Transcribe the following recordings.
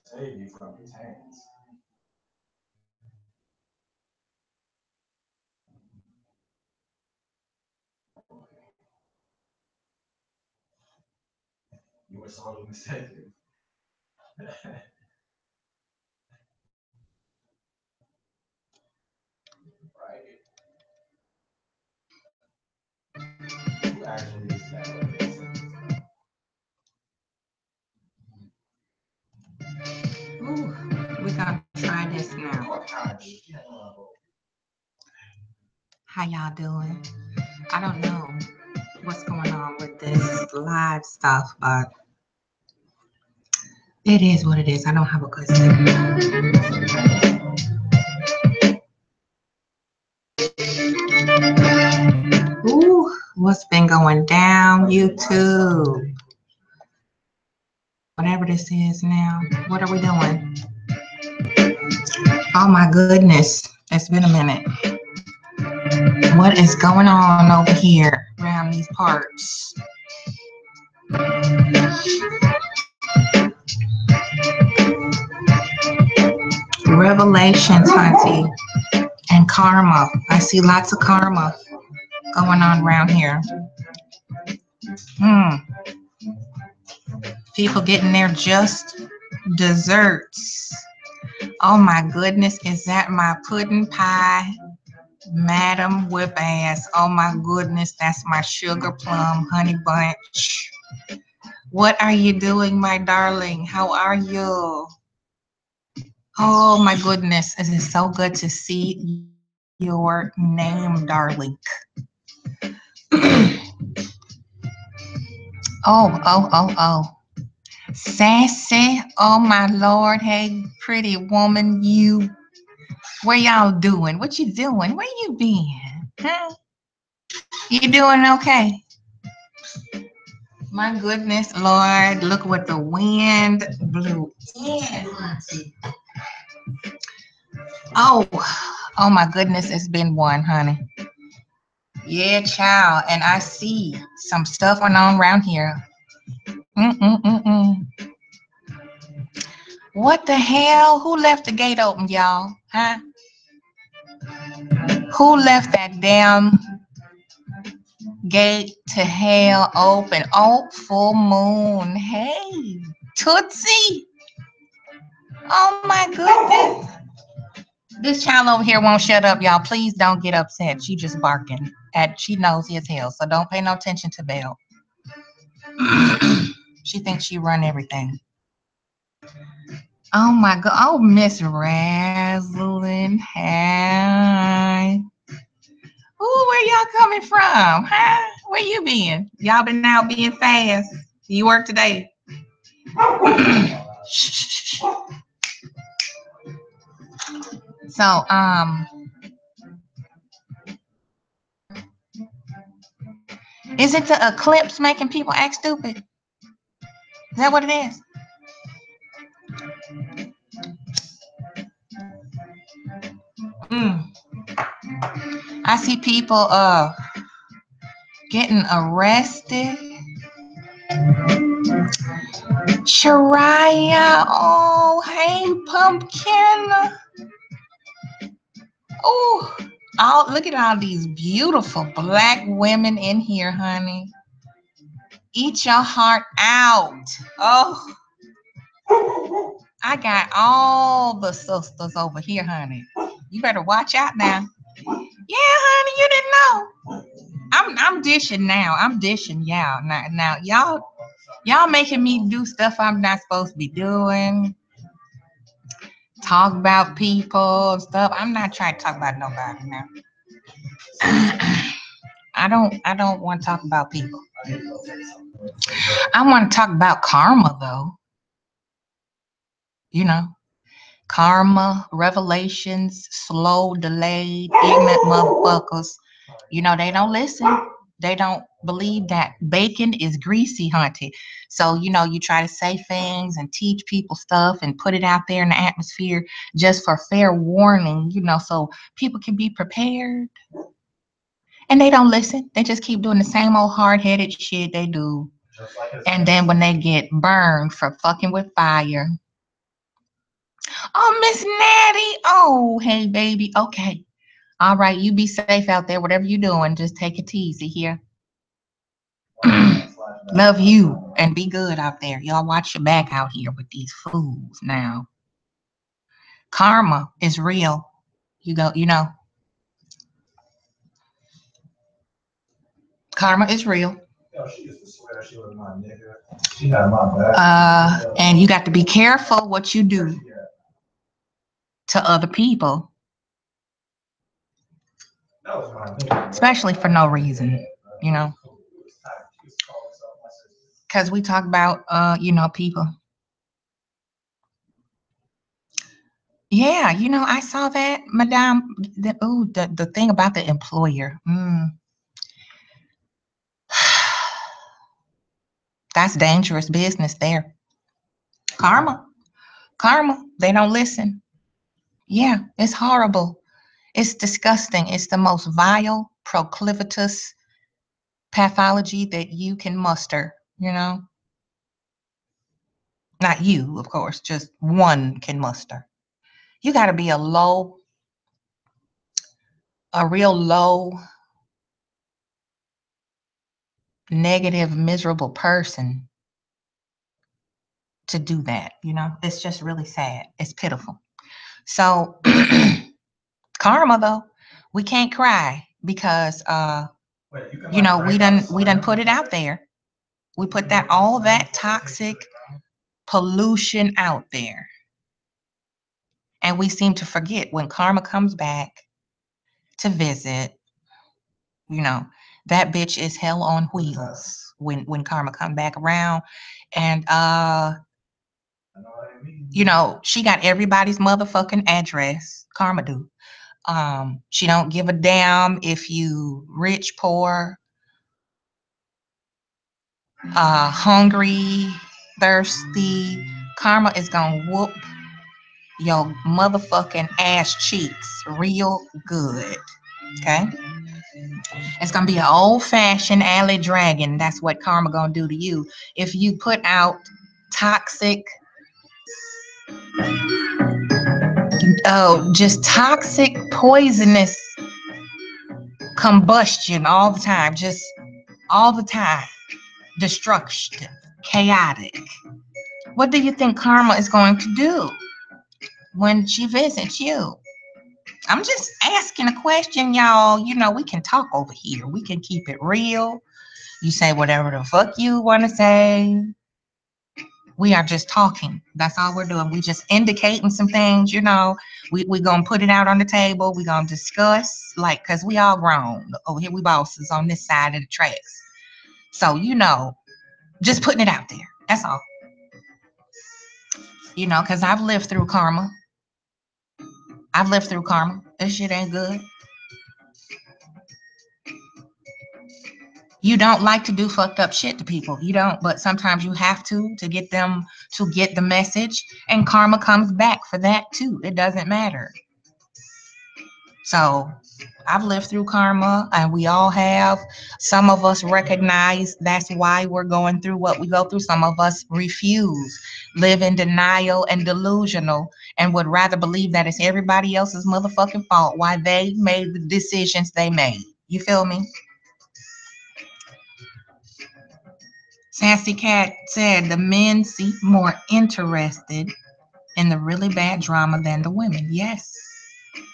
Save you from his hands. You were sorely mistaken. Right. Who actually is that way? Ooh, we're gonna try this now. What kind of How y'all doing? I don't know what's going on with this live stuff, but it is what it is. I don't have a good signal. Ooh, what's been going down, YouTube? Whatever this is now. What are we doing? Oh my goodness. It's been a minute. What is going on over here around these parts? Revelations, hunty, and karma. I see lots of karma going on around here. Hmm. People getting their just desserts. Oh my goodness, is that my pudding pie? Madam Whip Ass. Oh my goodness, that's my sugar plum honey bunch. What are you doing, my darling? How are you? Oh my goodness, it is so good to see your name, darling. Oh. Sassy, oh my lord, hey pretty woman, you. Where y'all doing? What you doing? Where you been? Huh? You doing okay? My goodness, Lord, look what the wind blew in. Oh, oh my goodness, it's been one, honey. Yeah, child, and I see some stuff going on around here. Mm-mm-mm-mm. What the hell? Who left the gate open, y'all? Huh? Who left that damn gate to hell open? Oh, full moon. Hey, Tootsie. Oh my goodness. This child over here won't shut up, y'all. Please don't get upset. She just barking. She knows he is hell, so don't pay no attention to Belle. She thinks she run everything. Oh my god. Oh, Miss Raslin. Hi. Ooh, where y'all coming from? Huh? Where you been? Y'all been out being fast. You work today? So, is it the eclipse making people act stupid? Is that what it is? Mm. I see people getting arrested. Shariah, oh hey pumpkin. Oh, look at all these beautiful black women in here, honey. Eat your heart out. Oh, I got all the sisters over here, honey. You better watch out now. Yeah, honey, you didn't know. I'm dishing now. I'm dishing y'all. Now y'all making me do stuff I'm not supposed to be doing. Talk about people and stuff. I'm not trying to talk about nobody now. I don't want to talk about people. I want to talk about karma though. You know, karma, revelations, slow, delayed, ignorant motherfuckers. You know, they don't listen. They don't believe that bacon is greasy, hunty. So, you know, you try to say things and teach people stuff and put it out there in the atmosphere just for fair warning, you know, so people can be prepared. And they don't listen. They just keep doing the same old hard-headed shit they do. And then when they get burned for fucking with fire, Oh, Miss Natty. Oh, hey, baby. Okay. All right. You be safe out there. Whatever you're doing, just take it easy here. Love you and be good out there. Y'all watch your back out here with these fools now. Karma is real. You know, karma is real. Yo, she used to swear she was my nigga. She had my back. And you got to be careful what you do Yeah. to other people, That was my nigga. especially for no reason, you know, because we talk about, people. Yeah, I saw that, Madame. The thing about the employer. That's dangerous business there. Karma. Karma. They don't listen. Yeah, it's horrible. It's disgusting. It's the most vile, proclivitous pathology that you can muster, Not you, of course, just one can muster. You got to be a real low, negative, miserable person to do that, It's just really sad. It's pitiful. So, karma though, we can't cry because Wait, you can we like done put it out there. We put all that toxic pollution out there. And we seem to forget when karma comes back to visit, you know, that bitch is hell on wheels when karma come back around. And she got everybody's motherfucking address. Karma do. She don't give a damn if you rich, poor, hungry, thirsty. Karma is gonna whoop your motherfucking ass cheeks real good. Okay? It's gonna be an old-fashioned alley dragon. That's what karma gonna do to you. If you put out toxic, just toxic, poisonous combustion all the time, just all the time, destruction, chaotic. What do you think karma is going to do when she visits you? I'm just asking a question, y'all. We can talk over here. We can keep it real. You say whatever the fuck you want to say. We are just talking. That's all we're doing. We just indicating some things, we gonna put it out on the table. We gonna discuss, because we all grown. Over here, we bosses on this side of the tracks. So, just putting it out there. That's all. Because I've lived through karma. This shit ain't good. You don't like to do fucked up shit to people. You don't, but sometimes you have to get them to get the message, and karma comes back for that too. It doesn't matter. So I've lived through karma, and we all have. Some of us recognize that's why we're going through what we go through. Some of us refuse, live in denial and delusional, and would rather believe that it's everybody else's motherfucking fault why they made the decisions they made. You feel me? Sassy Cat said the men seem more interested in the really bad drama than the women. Yes.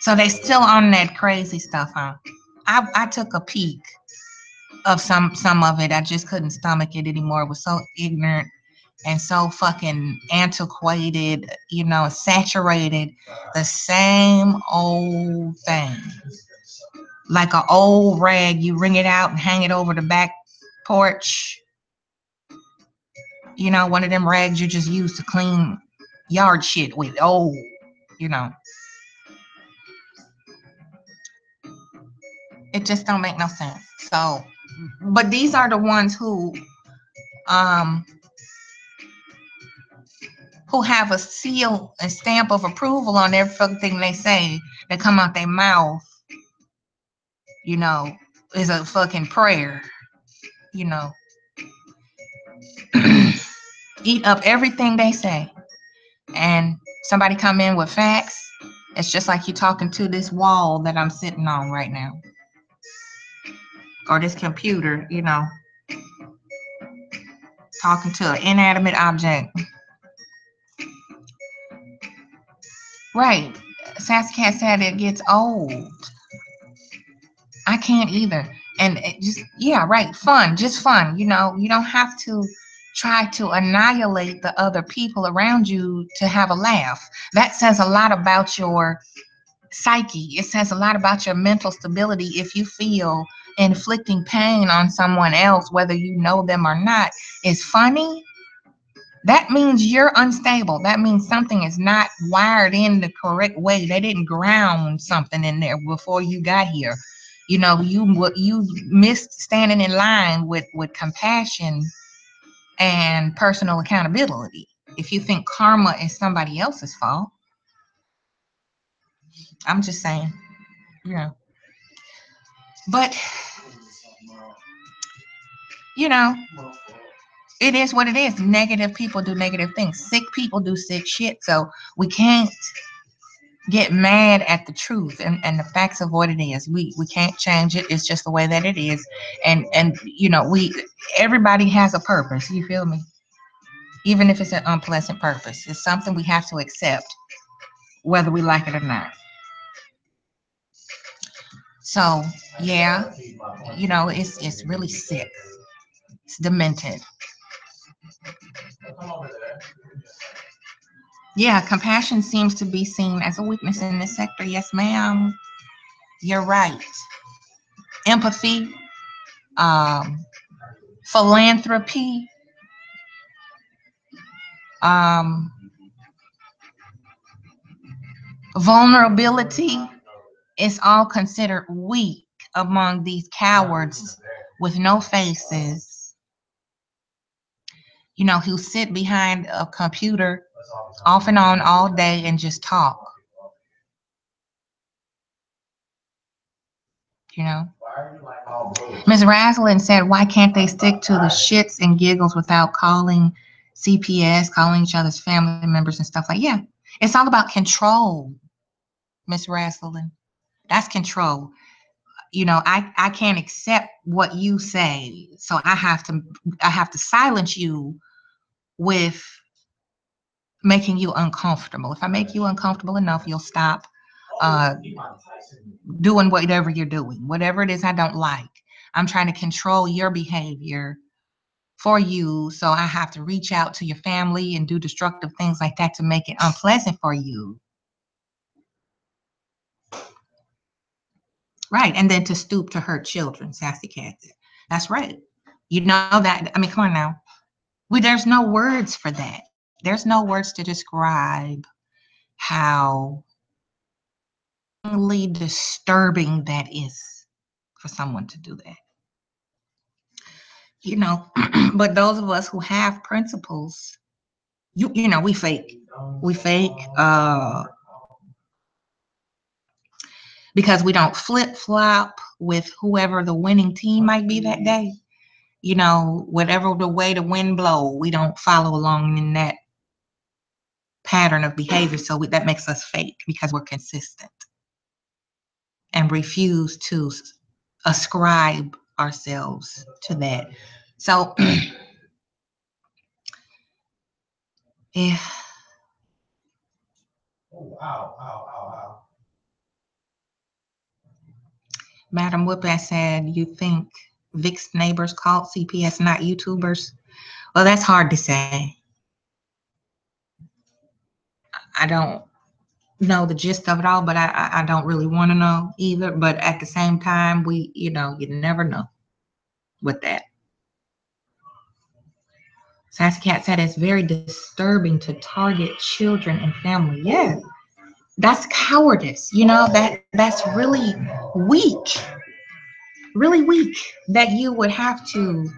So they still on that crazy stuff, huh? I took a peek of some of it. I just couldn't stomach it anymore. It was so ignorant and so fucking antiquated, saturated. The same old thing. Like an old rag, you wring it out and hang it over the back porch. One of them rags you just use to clean yard shit with. Oh, it just don't make no sense. So, but these are the ones who have a seal and stamp of approval on everything they say that come out their mouth, is a fucking prayer, eat up everything they say. And Somebody come in with facts, it's just like you talking to this wall that I'm sitting on right now. Or this computer, you know, talking to an inanimate object. Right. Sassy Cat said it gets old. I can't either. And it just, yeah, right. Fun, just fun. You know, you don't have to try to annihilate the other people around you to have a laugh. That says a lot about your psyche. It says a lot about your mental stability if you feel inflicting pain on someone else, whether you know them or not, is funny. That means you're unstable. That means something is not wired in the correct way. They didn't ground something in there before you got here. You know, you missed standing in line with compassion and personal accountability. If you think karma is somebody else's fault, I'm just saying, you know. But, you know, it is what it is. Negative people do negative things. Sick people do sick shit. So we can't get mad at the truth and the facts of what it is. We can't change it. It's just the way that it is. And you know, everybody has a purpose. You feel me? Even if it's an unpleasant purpose, it's something we have to accept, whether we like it or not. So yeah, you know, it's really sick. It's demented. Yeah, compassion seems to be seen as a weakness in this sector. Yes, ma'am. You're right. Empathy, philanthropy, vulnerability is all considered weak among these cowards with no faces, you know, who sit behind a computer off and on all day and just talk. You know, Ms. Raslin said, why can't they stick to the shits and giggles without calling CPS, calling each other's family members and stuff like, yeah, it's all about control, Ms. Raslin. That's control. You know, I can't accept what you say, so I have to silence you with making you uncomfortable. If I make you uncomfortable enough, you'll stop doing whatever you're doing, whatever it is I don't like. I'm trying to control your behavior for you, so I have to reach out to your family and do destructive things like that to make it unpleasant for you. Right, and then to stoop to hurt children, Sassy Cat. That's right. You know that, I mean, come on now. There's no words for that. There's no words to describe how disturbing that is for someone to do that. You know, but those of us who have principles, you know, we fake. We fake because we don't flip-flop with whoever the winning team might be that day. You know, whatever the way the wind blow, we don't follow along in that pattern of behavior. So that makes us fake because we're consistent and refuse to ascribe ourselves to that. So, yeah. Wow. Madam Whiplash said, you think Vic's neighbors called CPS, not YouTubers? Well, that's hard to say. I don't know the gist of it all, but I don't really want to know either. But at the same time, you know, you never know with that. Sassy Cat said it's very disturbing to target children and family. Yeah, that's cowardice. You know, that's really weak. Really weak that you would have to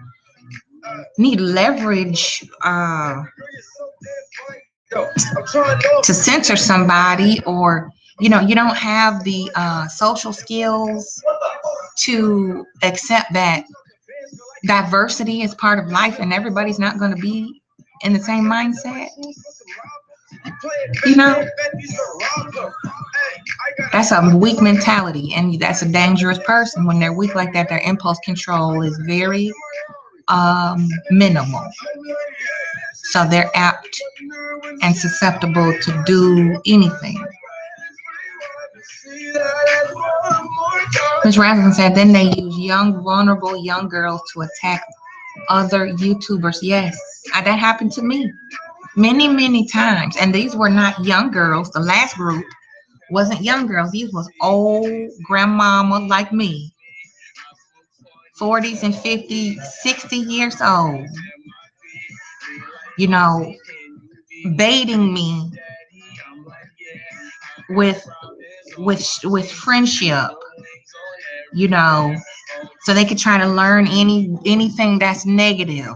need leverage to censor somebody, or you know, you don't have the social skills to accept that diversity is part of life and everybody's not going to be in the same mindset. You know, that's a weak mentality, and that's a dangerous person. When they're weak like that, their impulse control is very minimal. So they're apt and susceptible to do anything. Ms. Rasmussen said, then they use young, vulnerable young girls to attack other YouTubers. Yes, that happened to me many, many times. And these were not young girls. The last group wasn't young girls. These was old grandmama like me, 40s and 50s, 60 years old, you know, baiting me with friendship, you know, so they could try to learn anything that's negative,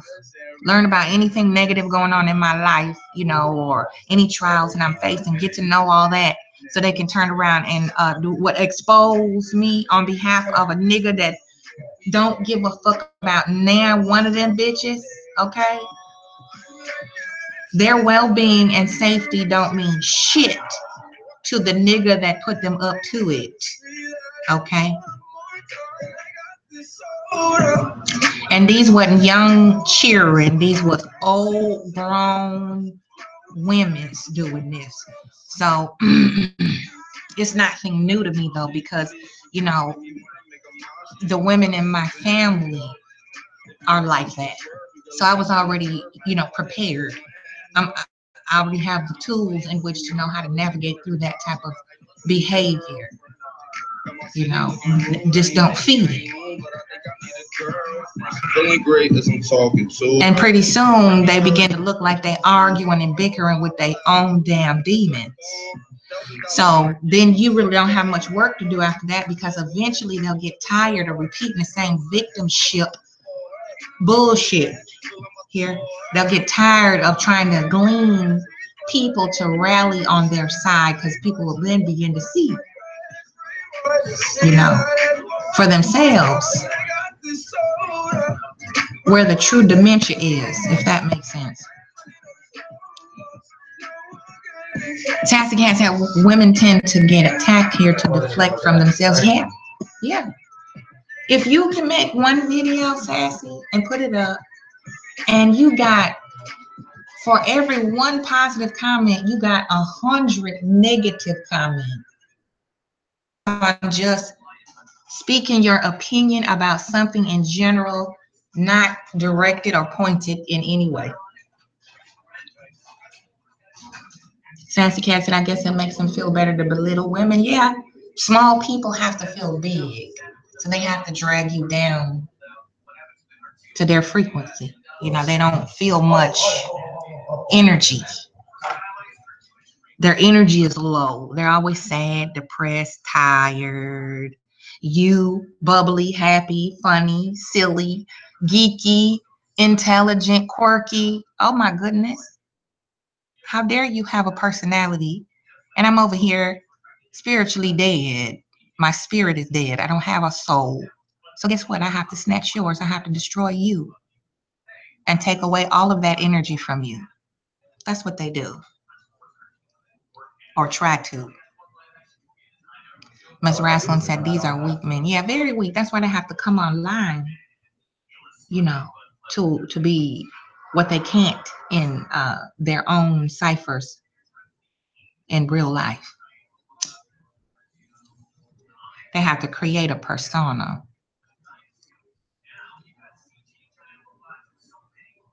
learn about anything negative going on in my life, you know, or any trials that I'm facing, get to know all that, so they can turn around and expose me on behalf of a nigga that don't give a fuck about now one of them bitches. Okay, their well-being and safety don't mean shit to the nigga that put them up to it. Okay. And these wasn't young cheering, these was old grown women's doing this. So it's nothing new to me though, because you know the women in my family are like that. So I was already, you know, prepared. I already have the tools in which to know how to navigate through that type of behavior. You know, just don't feed it. Feeling great as I'm talking to. And pretty soon they begin to look like they arguing and bickering with their own damn demons. So then you really don't have much work to do after that, because eventually they'll get tired of repeating the same victimship bullshit. Here, they'll get tired of trying to glean people to rally on their side, because people will then begin to see, you know, for themselves where the true dementia is, if that makes sense. Sassy Cat said women tend to get attacked here to deflect from themselves. Yeah, yeah. If you can make one video, Sassy, and put it up, and you got, for every one positive comment, you got 100 negative comments. Just speaking your opinion about something in general, not directed or pointed in any way. Sassy Cat said, I guess it makes them feel better to belittle women. Yeah, small people have to feel big, so they have to drag you down to their frequency. You know, they don't feel much energy. Their energy is low. They're always sad, depressed, tired. You, bubbly, happy, funny, silly, geeky, intelligent, quirky. Oh my goodness. How dare you have a personality? And I'm over here spiritually dead. My spirit is dead. I don't have a soul. So guess what? I have to snatch yours. I have to destroy you and take away all of that energy from you. That's what they do. Or try to. Ms. Raslin said, these are weak men. Yeah, very weak. That's why they have to come online, you know, to be what they can't in their own ciphers in real life. They have to create a persona.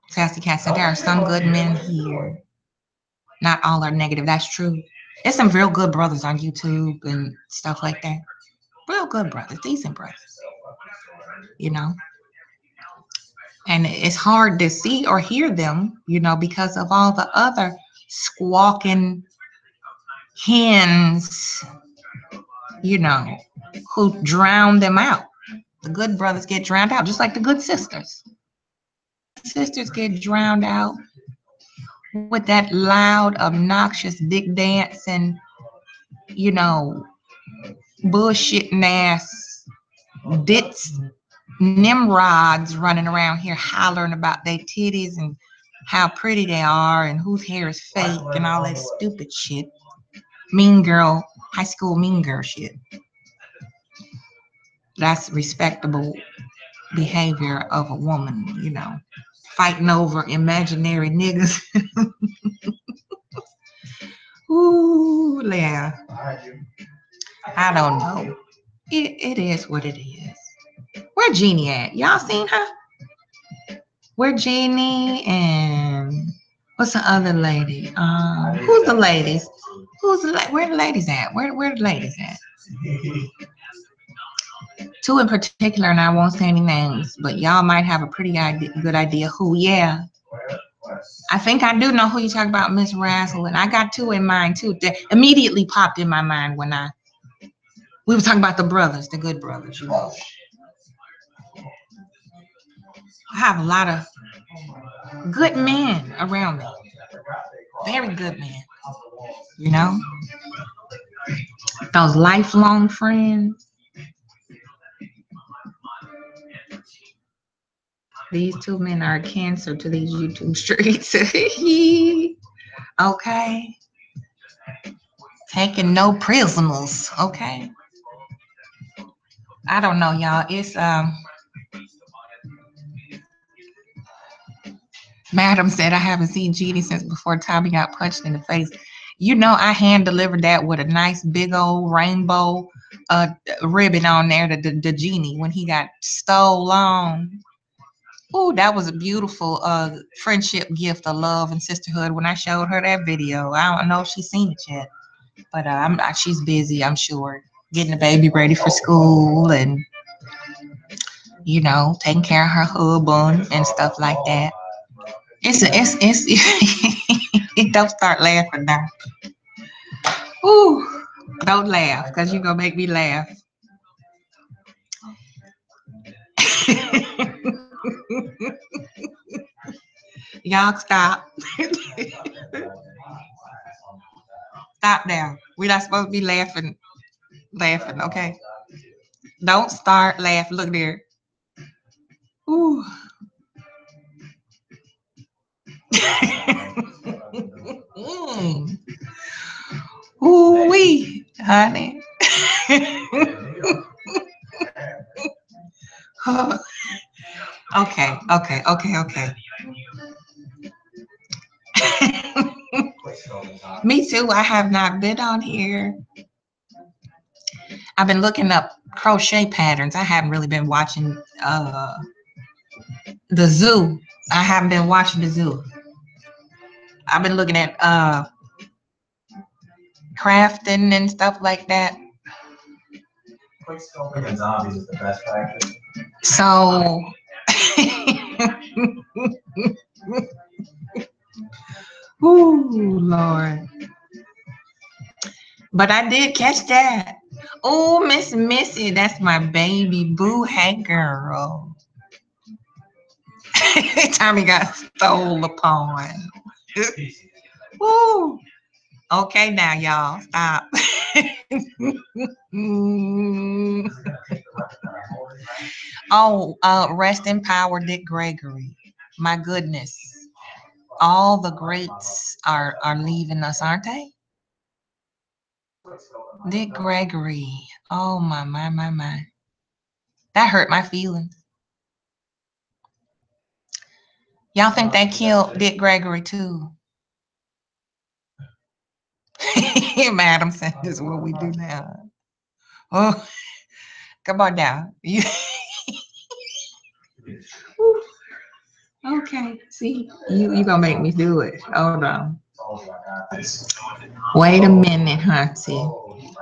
Sassy Cat said, there are some good men here. Not all are negative. That's true. There's some real good brothers on YouTube and stuff like that. Real good brothers, decent brothers, you know. And it's hard to see or hear them, you know, because of all the other squawking hens, you know, who drown them out. The good brothers get drowned out, just like the good sisters. Sisters get drowned out with that loud, obnoxious, dick dancing, you know, bullshitting ass dits, Nimrods running around here hollering about their titties and how pretty they are and whose hair is fake and all that stupid shit. Mean girl, high school mean girl shit. That's respectable behavior of a woman, you know. Fighting over imaginary niggas. Ooh, yeah. I don't know. It is what it is. Where Jeannie at? Y'all seen her? Where Jeannie and what's the other lady? Who's the ladies? Where the ladies at? Where the ladies at? Two in particular, and I won't say any names, but y'all might have a pretty good idea who. Yeah, I think I do know who you talk about, Miss Razzle, and I got two in mind too. That immediately popped in my mind when we were talking about the brothers, the good brothers. You know, I have a lot of good men around me, very good men. You know, those lifelong friends. These two men are a cancer to these YouTube streets. Okay. Taking no prisoners. Okay. I don't know, y'all. It's Madam said I haven't seen Jeannie since before Tommy got punched in the face. You know, I hand delivered that with a nice big old rainbow ribbon on there, the Jeannie, when he got stolen. Oh, that was a beautiful friendship gift of love and sisterhood when I showed her that video. I don't know if she's seen it yet, but she's busy, I'm sure, getting the baby ready for school and, you know, taking care of her husband and stuff like that. Don't start laughing now. Ooh, don't laugh, because you're going to make me laugh. Y'all stop. Stop now. We're not supposed to be laughing, okay? Don't start laughing. Look there. Ooh. Ooh wee, honey. Okay. Me too. I have not been on here. I've been looking up crochet patterns. I haven't really been watching the zoo. I haven't been watching the zoo. I've been looking at crafting and stuff like that. Quick scoping and zombies is the best practice. So ooh, Lord. But I did catch that. Oh, Miss Missy, that's my baby boo. Hey, girl. Tommy got stole upon. Woo. Okay, now, y'all, stop. Oh, rest in power, Dick Gregory. My goodness. All the greats are leaving us, aren't they? Dick Gregory. Oh, my. That hurt my feelings. Y'all think they killed Dick Gregory too? Madam said, this is what we do now. Oh, come on now. Okay, see, you gonna make me do it. Hold on. Wait a minute, Hunty.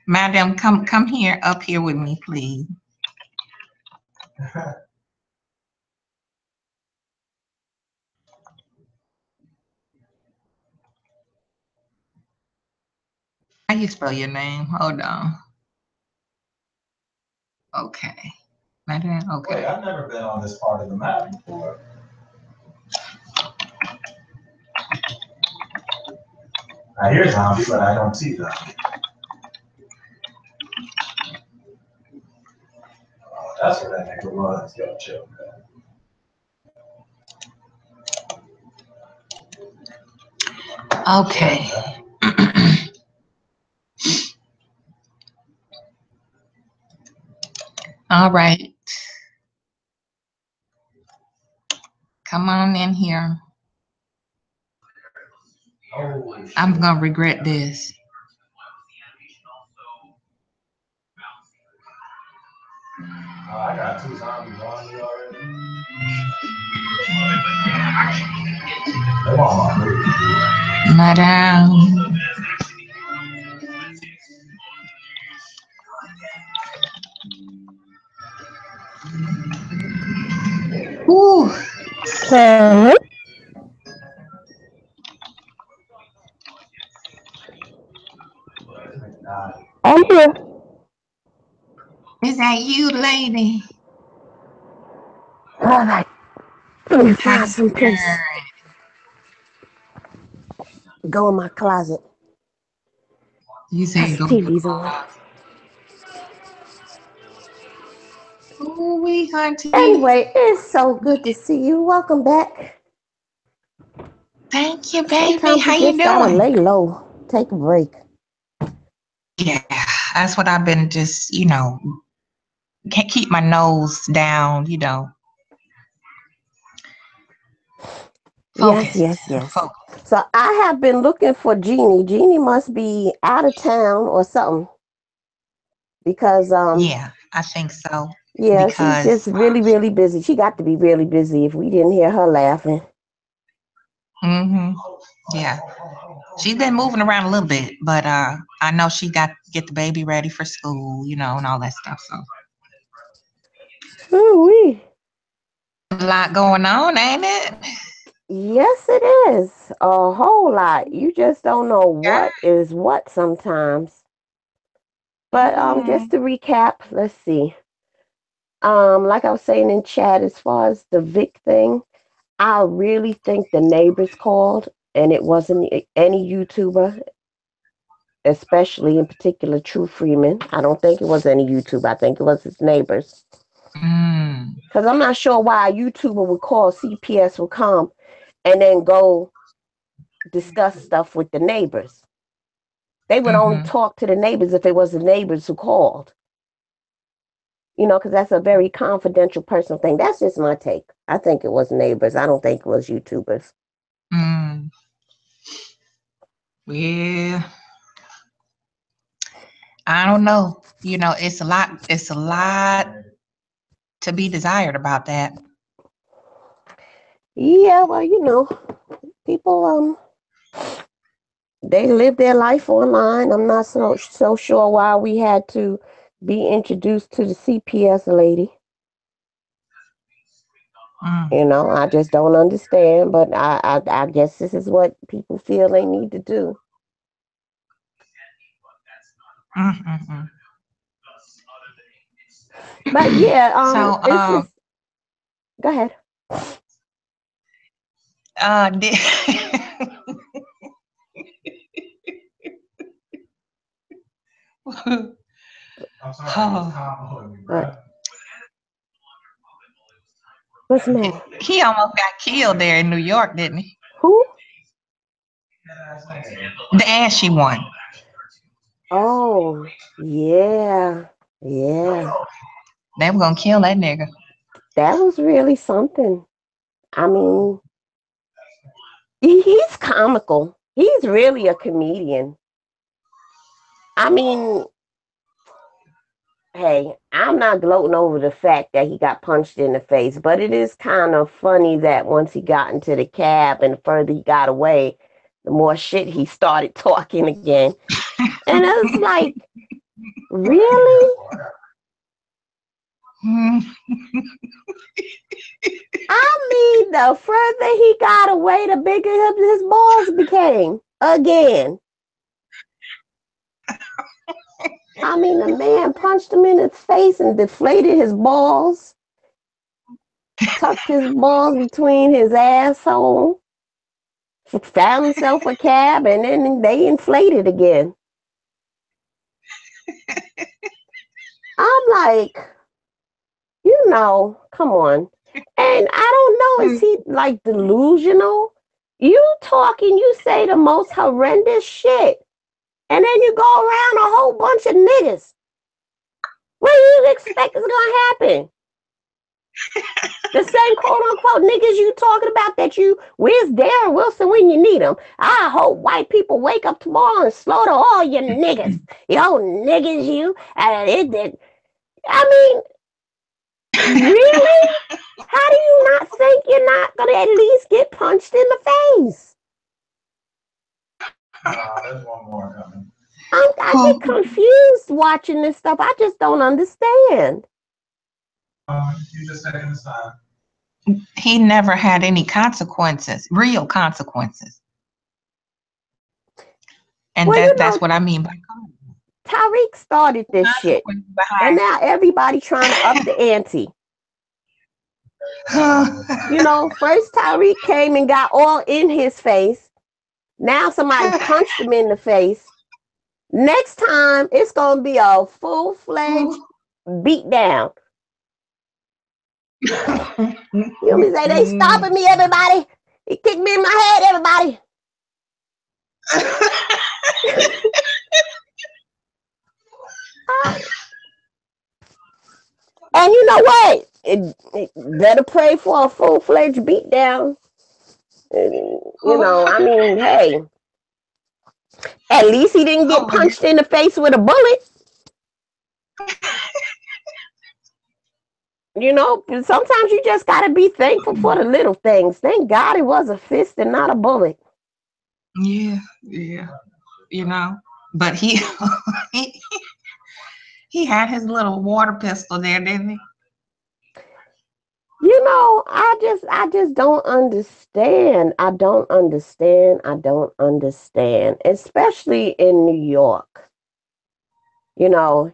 Madam, come here, up here with me, please. How you spell your name? Hold on. Okay. Madam, okay. Wait, I've never been on this part of the map before. I hear zombie, but I don't see zombie. Oh, that's what that nigga was. Yo, chill, man. Okay. All right. Come on in here. I'm gonna regret this. I got 2 zombies on me already. They want my food. Madam. Ooh. Hello? I'm here. Is that you, lady? All right. Let me find Hey, some place. girl. Go in my closet. You Cause said the go. TV's on. Ooh, we hunty. Anyway, it's so good to see you. Welcome back. Thank you, baby. Sometimes How you you just gotta doing? lay low. Take a break. Yeah, that's what I've been just, can't keep my nose down, focused. Yes. Focus. So I have been looking for Jeannie. Jeannie must be out of town or something. Because Yeah, I think so. yeah, she's just Because, really busy. She got to be really busy if we didn't hear her laughing. yeah, she's been moving around a little bit, but I know she got to get the baby ready for school, and all that stuff. So Ooh-wee. a lot going on, ain't it? Yes, it is. A whole lot. You just don't know Yeah. what is what sometimes. But just to recap, let's see. Like I was saying in chat, as far as the Vic thing, I really think the neighbors called and it wasn't any YouTuber, especially in particular True Freeman. I don't think it was any YouTuber. I think it was his neighbors. Because I'm not sure why a YouTuber would call CPS would come and then go discuss stuff with the neighbors. They would only talk to the neighbors if it was the neighbors who called. Because that's a very confidential personal thing. That's just my take. I think it was neighbors. I don't think it was YouTubers. Yeah. I don't know. It's a lot to be desired about that. Yeah, well, people they live their life online. I'm not so sure why we had to be introduced to the CPS lady. I just don't understand, but I guess this is what people feel they need to do. But yeah, So, it's just go ahead. I'm sorry. What's the matter? He almost got killed there in New York, didn't he? Who? The Ashy one. Oh, yeah. They were gonna kill that nigga. That was really something. I mean, he's comical. He's really a comedian. I mean, hey, I'm not gloating over the fact that he got punched in the face, but it is kind of funny that once he got into the cab and the further he got away, the more shit he started talking again. And it was like, really? I mean, the further he got away, the bigger his balls became again. I mean, the man punched him in his face and deflated his balls, tucked his balls between his asshole, found himself a cab, and then they inflated again. I'm like, come on. And I don't know, is he like delusional? You talking, you say the most horrendous shit. And then you go around a whole bunch of niggas. What do you expect is gonna happen? The same quote unquote niggas you talking about that you, where's Darren Wilson when you need him? I hope white people wake up tomorrow and slaughter all your niggas. Yo, niggas, you. I mean, really? How do you not think you're not gonna at least get punched in the face? There's one more coming. I get confused watching this stuff. I just don't understand. You just taking the sign. He never had any consequences, real consequences. And Well, that's what I mean by Tariq started this shit. And now everybody trying to up the ante. First Tariq came and got all in his face. Now somebody punched him in the face. Next time, it's going to be a full-fledged beat down. You know me say, they stopping me, everybody. He kicked me in my head, everybody. And you know what? It better pray for a full-fledged beatdown. I mean, hey. At least he didn't get punched in the face with a bullet. Sometimes you just got to be thankful for the little things. Thank God it was a fist and not a bullet. Yeah. But he he had his little water pistol there, didn't he? I just don't understand. I don't understand. Especially in New York. Yeah.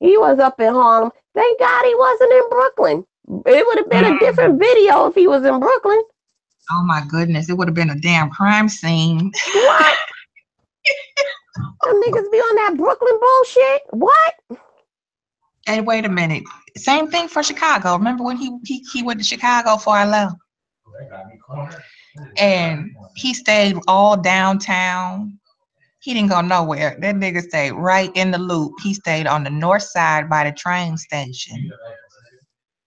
He was up in Harlem. Thank God he wasn't in Brooklyn. It would have been a different video if he was in Brooklyn. Oh my goodness, it would have been a damn crime scene. What? Them niggas be on that Brooklyn bullshit? What? Hey, wait a minute. Same thing for Chicago. Remember when he went to Chicago before I left? And he stayed all downtown. He didn't go nowhere. That nigga stayed right in the loop. He stayed on the north side by the train station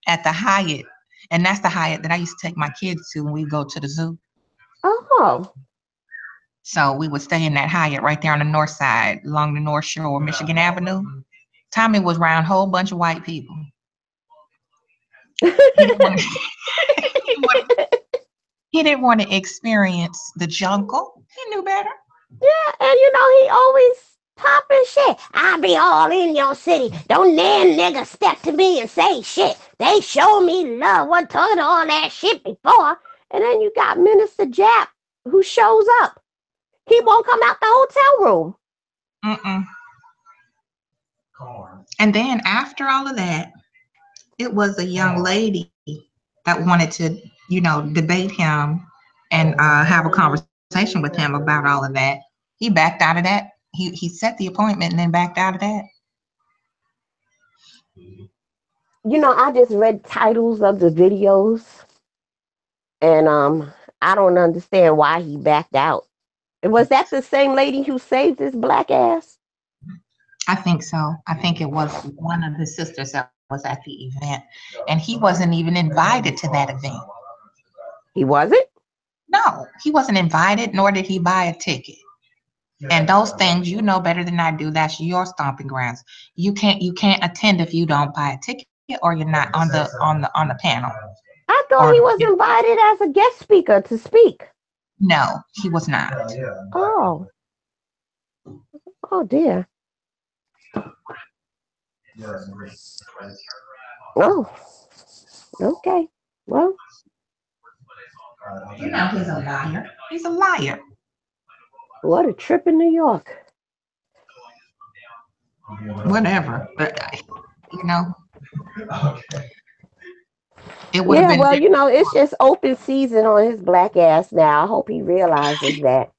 at the Hyatt. And that's the Hyatt that I used to take my kids to when we go to the zoo. Oh. So we would stay in that Hyatt right there on the north side, along the North Shore, Michigan Avenue. Tommy was around a whole bunch of white people. He didn't want to experience the jungle. He knew better. Yeah, and he always popping shit. I be all in your city. Don't damn nigga step to me and say shit. They show me love. What talking all that shit before? And then you got Minister Jap who shows up. He won't come out the hotel room. And then after all of that, it was a young lady that wanted to, debate him and have a conversation with him about all of that. He backed out of that. He set the appointment and then backed out of that. I just read titles of the videos, and I don't understand why he backed out. Was that the same lady who saved his black ass? I think so. I think it was one of his sisters that was at the event, and he wasn't even invited to that event. He wasn't? No, he wasn't invited, nor did he buy a ticket. And those things, you know better than I do. That's your stomping grounds. You can't attend if you don't buy a ticket or you're not on the panel. I thought he was invited as a guest speaker to speak. No, he was not. Oh dear. Oh, okay. Well, he's a liar. He's a liar. What a trip in New York. Whatever, but it would yeah, have been. Well, it's just open season on his black ass now. I hope he realizes that.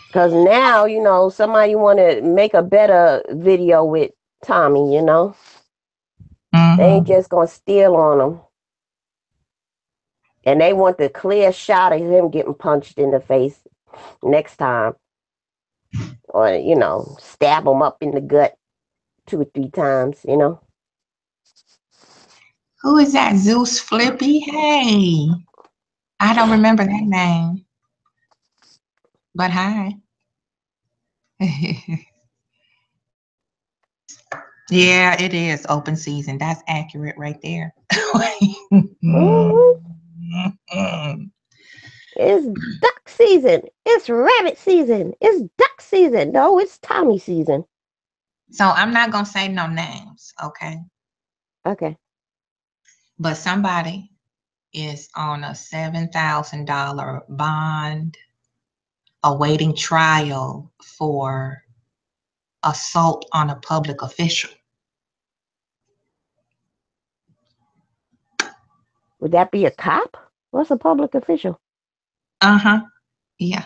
Because now, somebody want to make a better video with Tommy, They ain't just going to steal on him. and they want the clear shot of him getting punched in the face next time, or stab him up in the gut 2 or 3 times. Who is that? Zeus Flippy? Hey, I don't remember that name, but hi. Yeah, it is open season. That's accurate right there. It's duck season. It's rabbit season. It's duck season. No, it's Tommy season. So I'm not gonna say no names, okay? Okay. But somebody is on a $7,000 bond awaiting trial for assault on a public official. Would that be a cop? What's a public official? Uh-huh. Yeah.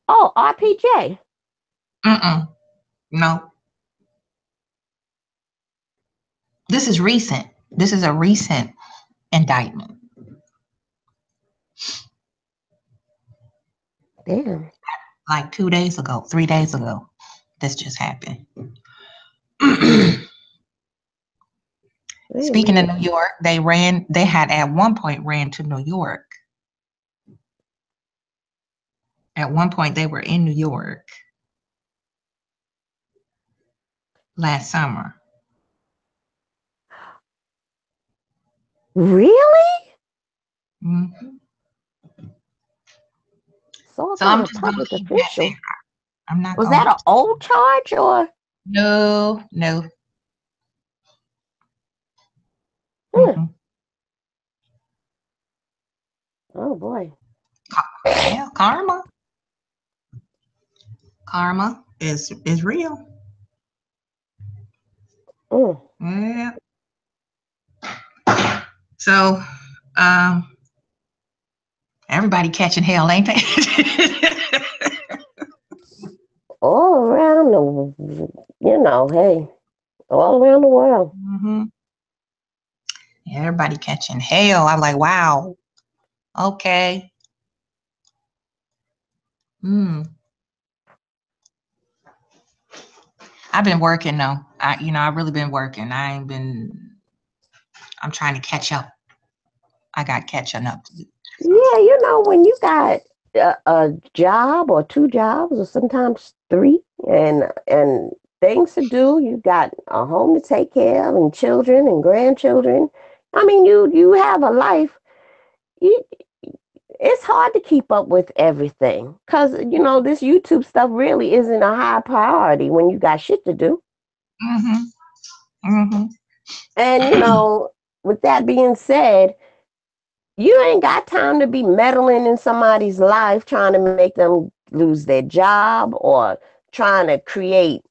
Oh, RPJ. No. This is recent. This is a recent indictment. Damn. Like 2 days ago, 3 days ago. This just happened. Speaking of New York, they had at one point ran to New York. At one point they were in New York last summer. Really? Mm-hmm. So I'm just public official. I'm not. Was that an old charge or? No. Hmm. Oh boy. Yeah, karma. Karma is real. Yeah. So, everybody catching hell, ain't they? All around hey, all around the world. Mm-hmm. Everybody catching hell. I'm like, wow. Okay. I've been working though. I've really been working. I'm trying to catch up. I got catching up to do. Yeah, when you got a job or 2 jobs or sometimes 3 and things to do, you got a home to take care of and children and grandchildren. I mean, you have a life. It's hard to keep up with everything because this YouTube stuff really isn't a high priority when you got shit to do. And with that being said, you ain't got time to be meddling in somebody's life, trying to make them lose their job or trying to create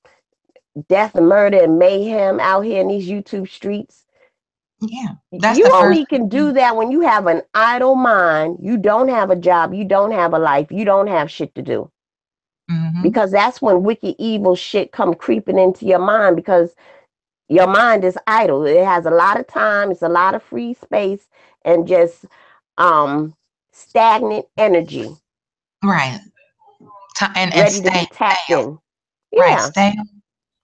death and murder and mayhem out here in these YouTube streets. Yeah, you only can do that when you have an idle mind. You don't have a job. You don't have a life. You don't have shit to do. Because that's when wicked, evil shit come creeping into your mind, because your mind is idle. It has a lot of time. It's a lot of free space and just stagnant energy. Right. And ready to be tapped in. Yeah. Right. Stay.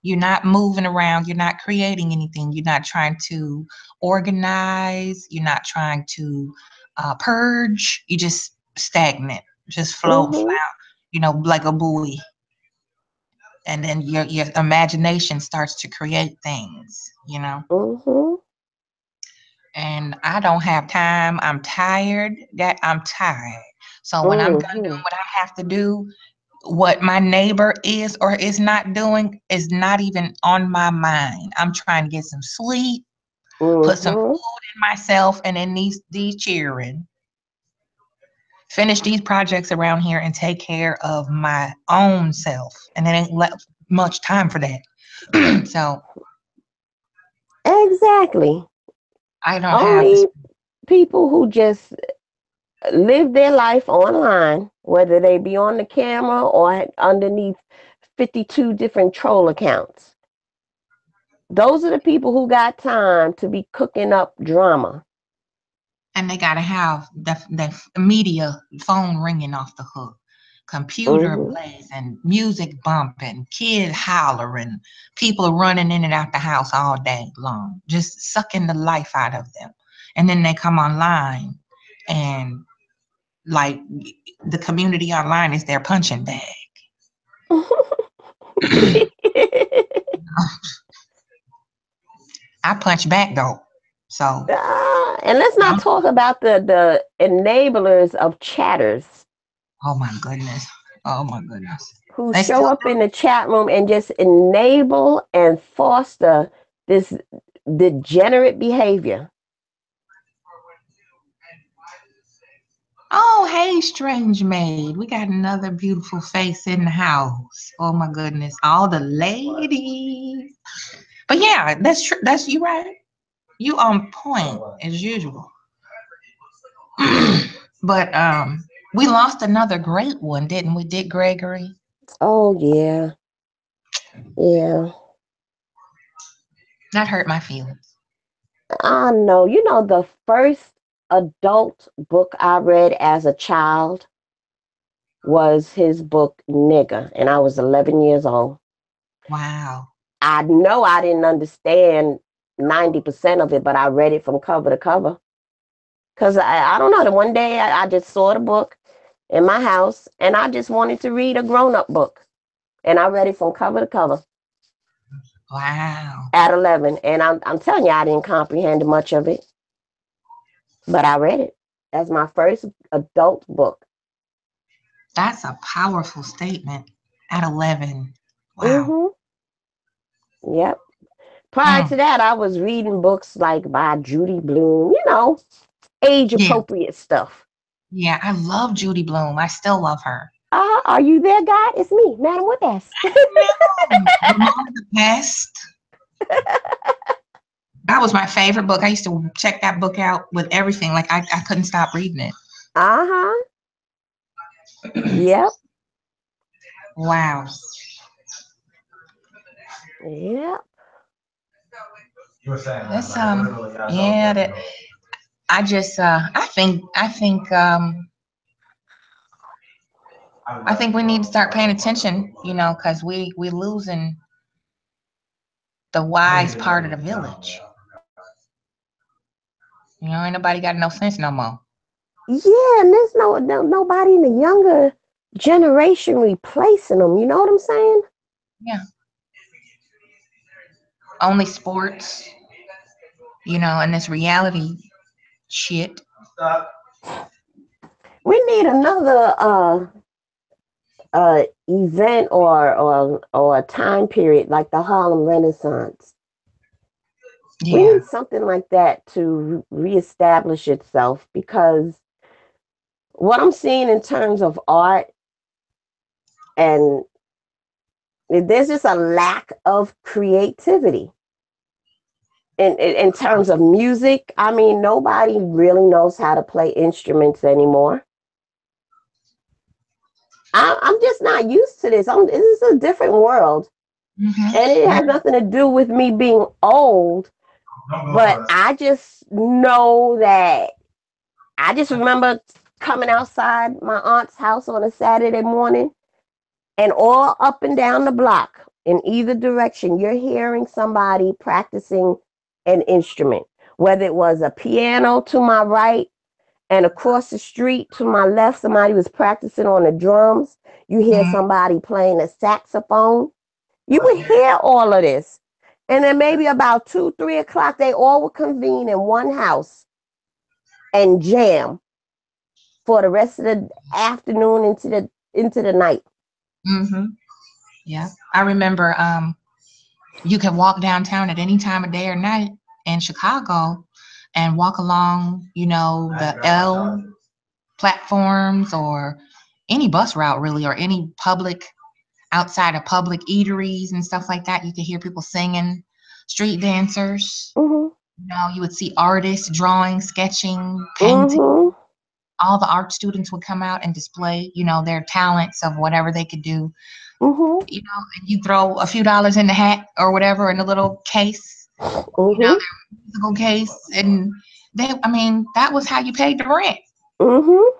You're not moving around. You're not creating anything. You're not trying to organize. You're not trying to purge. You just stagnant. Just float, like a buoy. And then your imagination starts to create things, And I don't have time. I'm tired. I'm tired. So when I'm done doing what I have to do, what my neighbor is or is not doing is not even on my mind. I'm trying to get some sleep, put some food in myself and in these cheering, finish these projects around here and take care of my own self. And it ain't left much time for that. So exactly. I don't Only people who just live their life online, whether they be on the camera or underneath 52 different troll accounts. Those are the people who got time to be cooking up drama. And they gotta have the media phone ringing off the hook, computer Hmm. blazing, music bumping, kid hollering, people running in and out the house all day long, just sucking the life out of them. And then they come online and like the community online is their punching bag. I punch back though. So, And let's not I'm- talk about the enablers of chatters oh my goodness. Oh my goodness. who They show still up in the chat room and just enable and foster this degenerate behavior. Oh, hey, strange maid. We got another beautiful face in the house. Oh my goodness. All the ladies. But yeah, that's true. That's you right. You on point as usual. But we lost another great one, didn't we, Dick Gregory? Oh yeah. Yeah. That hurt my feelings. I know. You know, the first adult book I read as a child was his book Nigger, and I was 11 years old. Wow. I know I didn't understand 90% of it, but I read it from cover to cover. Because I don't know, the one day I just saw the book in my house and I just wanted to read a grown up book. And I read it from cover to cover Wow. at 11. And I'm telling you, I didn't comprehend much of it, but I read it as my first adult book. That's a powerful statement at 11. Wow. Mm-hmm. Yep. Prior to Mm. that, I was reading books like by Judy Blume, age Yeah. appropriate stuff. Yeah, I love Judy Blume. I still love her. Are you there, God? It's me, Madam with S. Ramona the Pest. That was my favorite book. I used to check that book out with everything. Like I couldn't stop reading it. Uh-huh. Yep. Wow. Yep. You were saying that, That's like, literally, I yeah, felt that that, I just I think we need to start paying attention, because we losing the wise part of the village. Ain't nobody got no sense no more. Yeah, and there's nobody in the younger generation replacing them. You know what I'm saying? Yeah. Only sports, and this reality shit. Stop. We need another event or a time period like the Harlem Renaissance. We Yeah. need something like that to reestablish itself, because what I'm seeing in terms of art, and there's just a lack of creativity in terms of music. I mean, nobody really knows how to play instruments anymore. I'm just not used to this. This is a different world. Mm-hmm. And it has nothing to do with me being old, but I just know that I just remember coming outside my aunt's house on a Saturday morning, and all up and down the block in either direction, you're hearing somebody practicing an instrument, whether it was a piano to my right and across the street to my left, somebody was practicing on the drums. You hear somebody playing a saxophone. You would hear all of this. And then maybe about 2, 3 o'clock, they all would convene in one house and jam for the rest of the afternoon into the night. Mm-hmm. Yeah. I remember you could walk downtown at any time of day or night in Chicago and walk along, the L platforms or any bus route really, or any public outside of public eateries and stuff like that. You could hear people singing, street dancers. Mm-hmm. You would see artists drawing, sketching, painting, Mm-hmm. all the art students would come out and display, their talents of whatever they could do. Mhm. And you throw a few dollars in the hat or whatever in the little case, Mhm. their musical case, and that was how you paid the rent. Mhm.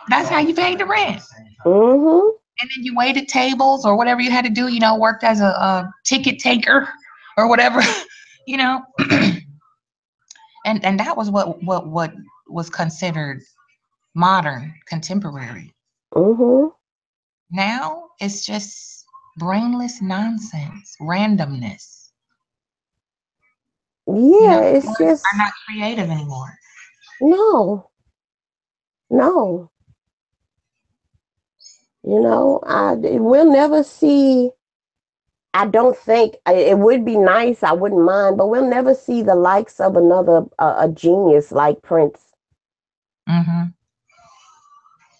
That's how you paid the rent. Mhm. And then you waited tables or whatever you had to do, worked as a ticket taker or whatever, you know. and that was what was considered modern, contemporary. Mhm. Now it's just brainless nonsense, randomness. Yeah, it's People just are not creative anymore. no, no. We'll never see. I don't think it would be nice. I wouldn't mind, but we'll never see the likes of another a genius like Prince. Mm-hmm.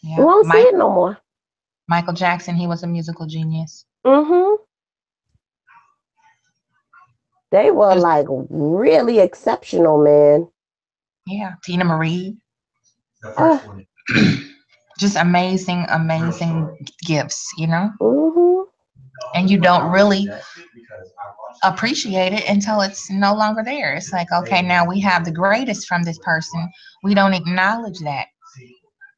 We Yeah. won't see it no more. Michael Jackson, he was a musical genius. Mm-hmm. They were Just- like really exceptional, man. Yeah. Tina Marie. The first one. Just amazing gifts, Mm-hmm. and you don't really appreciate it until it's no longer there. It's like, okay, now we have the greatest from this person. We don't acknowledge that,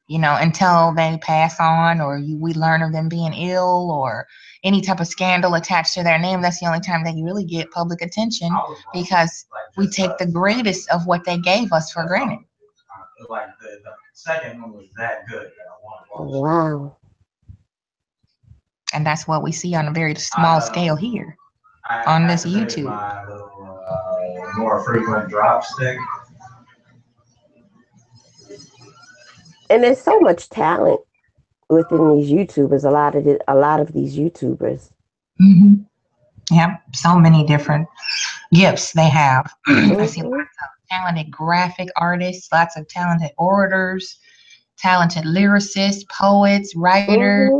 until they pass on, or we learn of them being ill or any type of scandal attached to their name. That's the only time that you really get public attention, because we take the greatest of what they gave us for granted. Like the second one was that good that I want to watch. Wow. And that's what we see on a very small scale here on this YouTube. My little, more frequent drop stick. And there's so much talent within these YouTubers. A lot of these YouTubers. Mm-hmm. Yep, so many different gifts they have. I see lots of talented graphic artists, lots of talented orators, talented lyricists, poets, writers.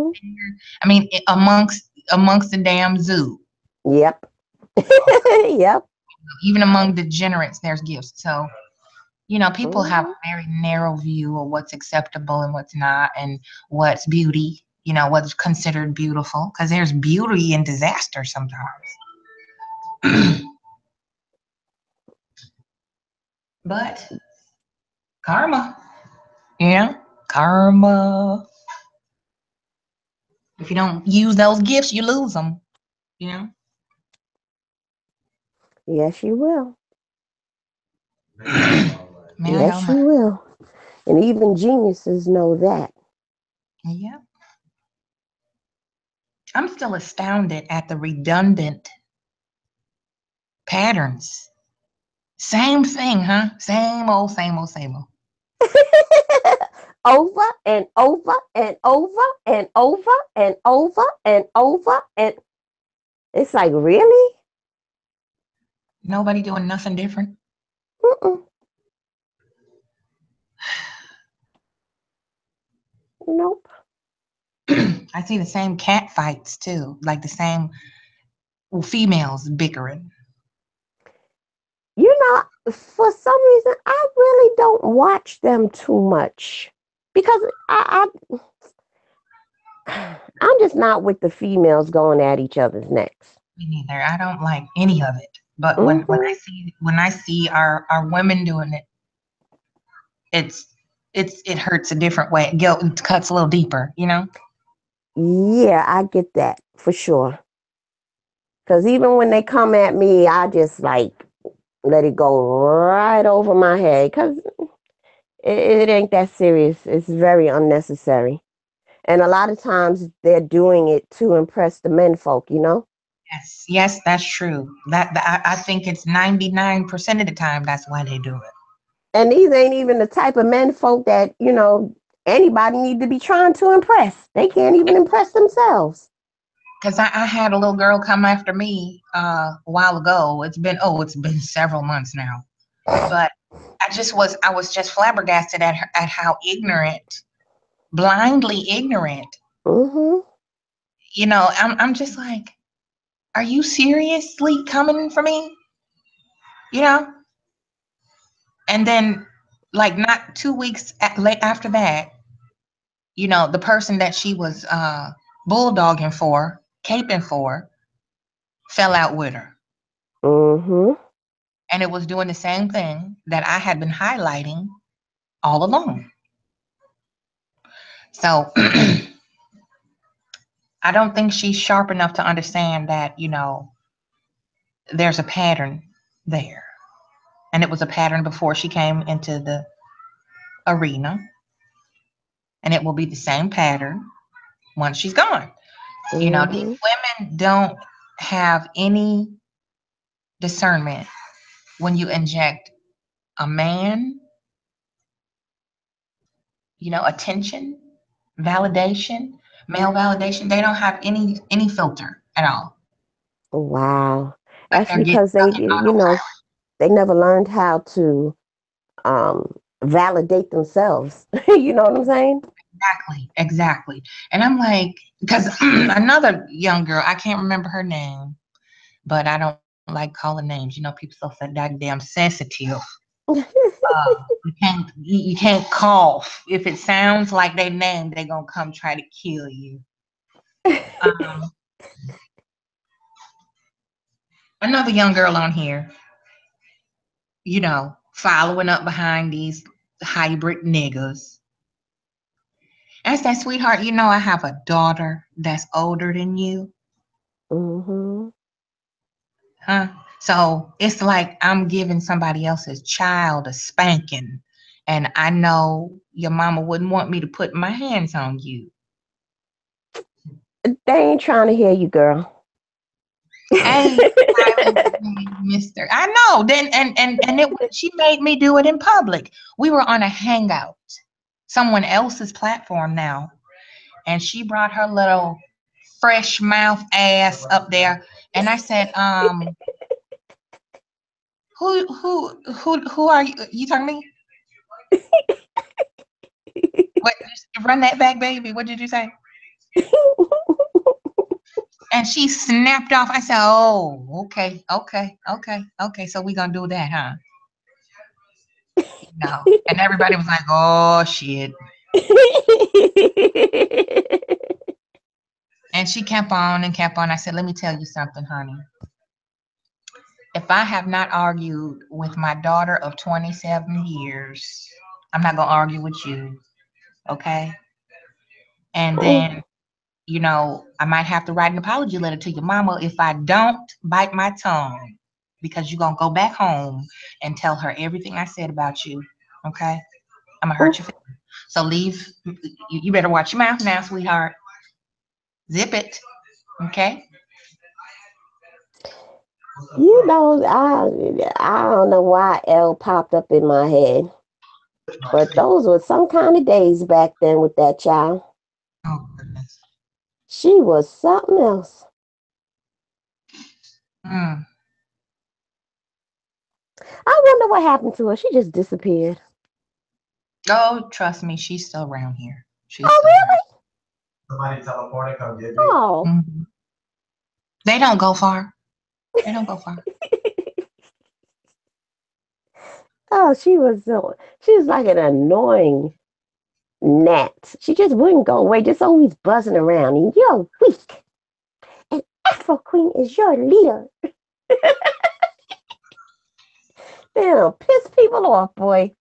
I mean, amongst the damn zoo. Yep. Yep. Even among degenerates, there's gifts. So, people have a very narrow view of what's acceptable and what's not, and what's beauty, what's considered beautiful, because there's beauty in disaster sometimes. But karma, karma. If you don't use those gifts, you lose them, Yes, you will. Man, yes, you will. And even geniuses know that. Yeah. I'm still astounded at the redundant patterns. Same thing, huh? Same old, same old, same old. Over and over and over and over and over and over and it's like, really? Nobody doing nothing different. Mm-mm. Nope. I see the same cat fights too, like the same females bickering. For some reason, I really don't watch them too much because I'm just not with the females going at each other's necks. Me neither. I don't like any of it. But when I see our women doing it, it hurts a different way. It cuts a little deeper, Yeah, I get that for sure. Because even when they come at me, I just like let it go right over my head because it ain't that serious. It's very unnecessary. And a lot of times they're doing it to impress the men folk, Yes, that's true. I think it's 99% of the time that's why they do it. And these ain't even the type of men folk that, anybody need to be trying to impress. They can't even impress themselves. Because I had a little girl come after me a while ago. It's been several months now. But I was just flabbergasted at how ignorant, blindly ignorant. Mm-hmm. I'm just like, are you seriously coming for me? And then like not 2 weeks after that, you know, the person that she was bulldogging for, caping for, fell out with her. Mm-hmm. And it was doing the same thing that I had been highlighting all along. So I don't think she's sharp enough to understand that, you know, there's a pattern there. And it was a pattern before she came into the arena. And it will be the same pattern once she's gone. You know, these Mm-hmm. women don't have any discernment when you inject a man, you know, attention, validation, male validation. They don't have any filter at all. Wow. Like That's they're getting because they, stuck in you know, they never learned how to validate themselves. You know what I'm saying? exactly. And I'm like, because another young girl, I can't remember her name, but I don't like calling names. You know, people so damn sensitive. You can't cough. If it sounds like they name, they gonna come try to kill you. Um, Another young girl on here, you know, following up behind these hybrid niggas. I said, sweetheart, you know I have a daughter that's older than you, Mm-hmm. huh? So it's like I'm giving somebody else's child a spanking, and I know your mama wouldn't want me to put my hands on you. They ain't trying to hear you, girl. Hey, Mister, I know. Then she made me do it in public. We were on a hangout, someone else's platform now, and she brought her little fresh mouth ass up there, and I said, who are you? You talking to me? What? Run that back, baby. What did you say? And she snapped off. I said, oh, okay. So we gonna do that, huh? No. And everybody was like, oh shit. And she kept on and kept on. I said, let me tell you something, honey. If I have not argued with my daughter of 27 years, I'm not gonna argue with you. Okay. And then, you know, I might have to write an apology letter to your mama if I don't bite my tongue, because you're gonna go back home and tell her everything I said about you. Okay. I'm gonna hurt your feelings. So leave. You better watch your mouth now, sweetheart. Zip it. Okay. You know, I don't know why L popped up in my head, but those were some kind of days back then with that child. Oh goodness. She was something else. Mm. I wonder what happened to her. She just disappeared. Oh, trust me, she's still around here. She's Oh, still really? Somebody teleported, come get me. Oh. around. They don't go far. They don't go far. Oh, she was like an annoying gnat. She just wouldn't go away, just always buzzing around. And you're weak. And Afro Queen is your leader. Damn, piss people off, boy.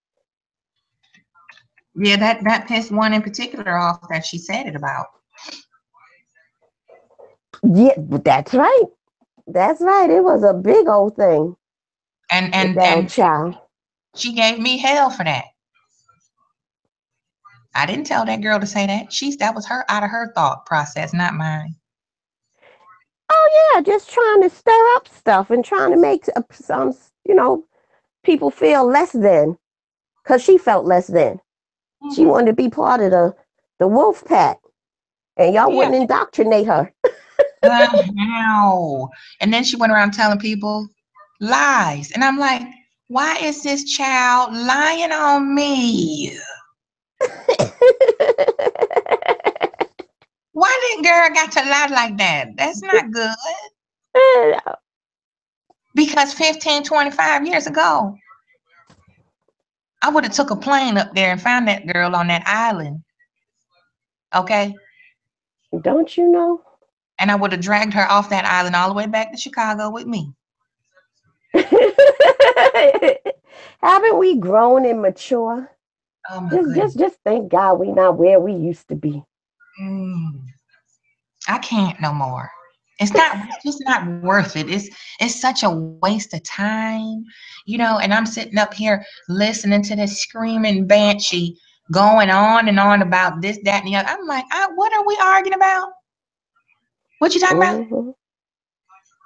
Yeah, that pissed one in particular off that she said it about. Yeah, that's right. That's right. It was a big old thing with that old And child. she gave me hell for that. I didn't tell that girl to say that. That was her out of her thought process, not mine. Oh yeah, just trying to stir up stuff and trying to make some, people feel less than, because she felt less than. She wanted to be part of the wolf pack, and y'all Yeah. wouldn't indoctrinate her. How? And then she went around telling people lies. And I'm like, why is this child lying on me? Why did girl got to lie like that? That's not good. Because 15, 25 years ago, I would have took a plane up there and found that girl on that island. Okay. Don't you know? And I would have dragged her off that island all the way back to Chicago with me. Haven't we grown and mature? Oh my goodness. Just thank God we not where we used to be. I can't no more. It's just not worth it. It's such a waste of time, and I'm sitting up here listening to this screaming banshee going on and on about this, that, and the other. I'm like, what are we arguing about? What you talking about?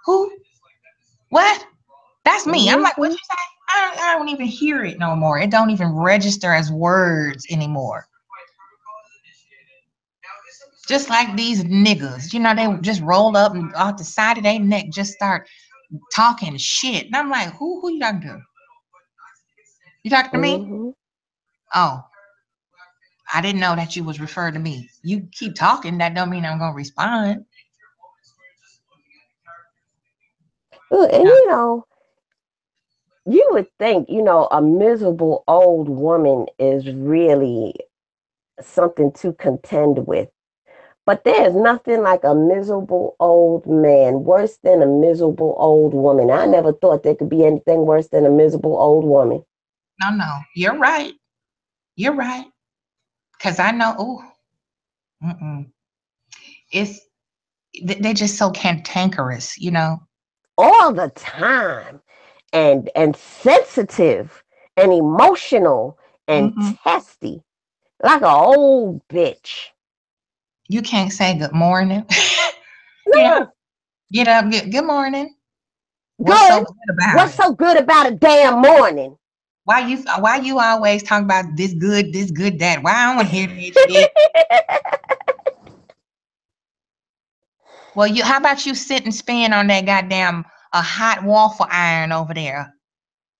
Who? What? That's me. I'm like, what you say? I don't even hear it no more. It don't even register as words anymore. Just like these niggas, they just roll up and off the side of their neck just start talking shit. And I'm like, who you talking to? You talking to me? Oh, I didn't know that you was referring to me. You keep talking, that don't mean I'm gonna respond. And you would think, a miserable old woman is really something to contend with. But there's nothing like a miserable old man, worse than a miserable old woman. I never thought there could be anything worse than a miserable old woman. No, you're right. You're right. Because I know, they're just so cantankerous, All the time. And sensitive and emotional and testy. Like an old bitch. You can't say good morning. No. Get up, good morning. What's so good about a damn morning? Why you always talking about this good, that? Why I don't want to hear that shit? Well, how about you sit and spin on that goddamn a hot waffle iron over there?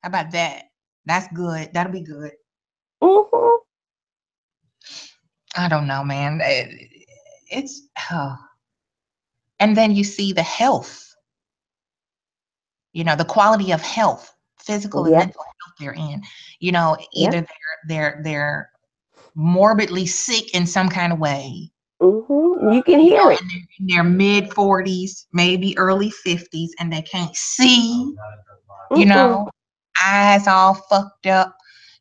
How about that? That's good. That'll be good. I don't know, man. It's and then you see the health. The quality of health, physical and mental health they're in. Either they're morbidly sick in some kind of way. You can hear it. In their mid 40s, maybe early 50s, and they can't see. Eyes all fucked up,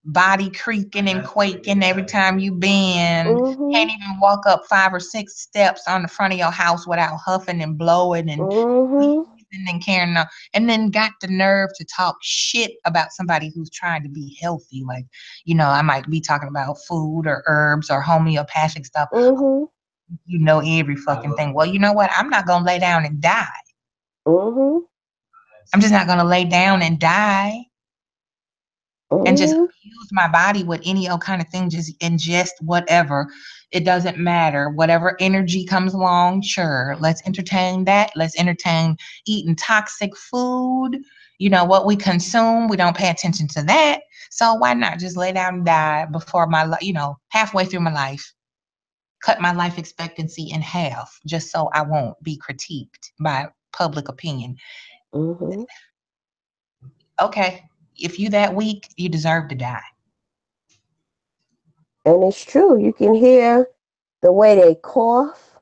body creaking and quaking every time you bend. Can't even walk up 5 or 6 steps on the front of your house without huffing and blowing and carrying on. And then got the nerve to talk shit about somebody who's trying to be healthy. Like, I might be talking about food or herbs or homeopathic stuff. Every fucking thing. Well, you know what? I'm not gonna lay down and die. I'm just not gonna lay down and die. And just use my body with any old kind of thing, just ingest whatever. It doesn't matter. Whatever energy comes along, sure. Let's entertain that. Let's entertain eating toxic food. What we consume, we don't pay attention to that. So why not just lay down and die before my life, halfway through my life, cut my life expectancy in half, just so I won't be critiqued by public opinion. Okay. If you that weak, you deserve to die. And it's true. You can hear the way they cough,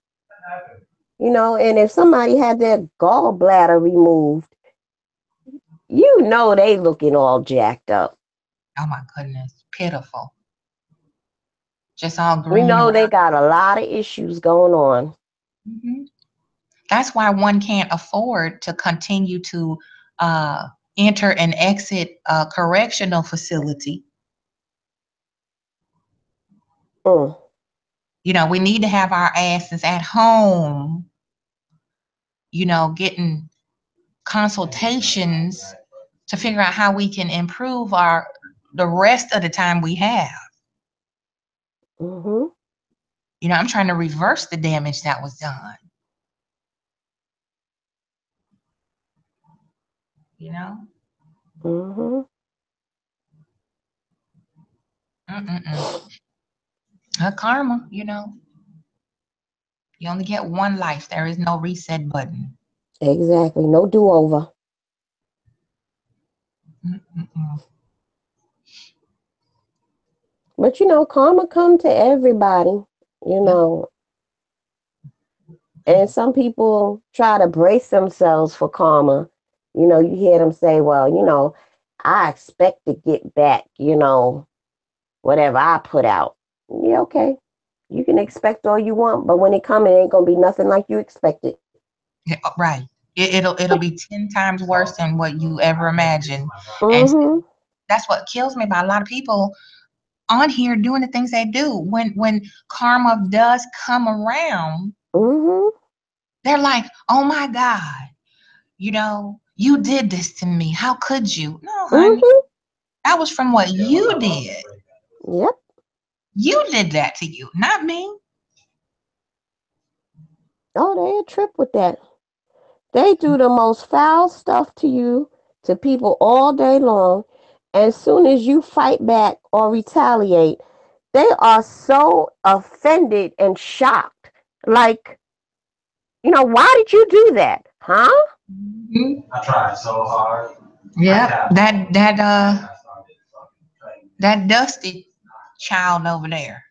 and if somebody had their gallbladder removed, they looking all jacked up. Oh my goodness. Pitiful. Just all green. They got a lot of issues going on. That's why one can't afford to continue to enter and exit a correctional facility. We need to have our asses at home, getting consultations to figure out how we can improve the rest of the time we have. I'm trying to reverse the damage that was done. Karma, you only get one life. There is no reset button. Exactly. No do-over. But you know, karma come to everybody, you know. And some people try to brace themselves for karma. You know, you hear them say, well, you know, I expect to get back, you know, whatever I put out. Yeah, okay. You can expect all you want, but when it comes, it ain't gonna be nothing like you expected. Yeah, right. It'll be 10 times worse than what you ever imagined. And Mm-hmm. that's what kills me about a lot of people on here doing the things they do. When karma does come around, Mm-hmm. they're like, oh my God, you know, you did this to me. How could you? No, honey. Mm-hmm. That was from what you did. Yep. You did that to you, not me. Oh, they a trip with that. They do the most foul stuff to you, to people all day long. As soon as you fight back or retaliate, they are so offended and shocked. Like, you know, why did you do that? Huh? Mhm. I tried so hard. Yeah, that Dusty child over there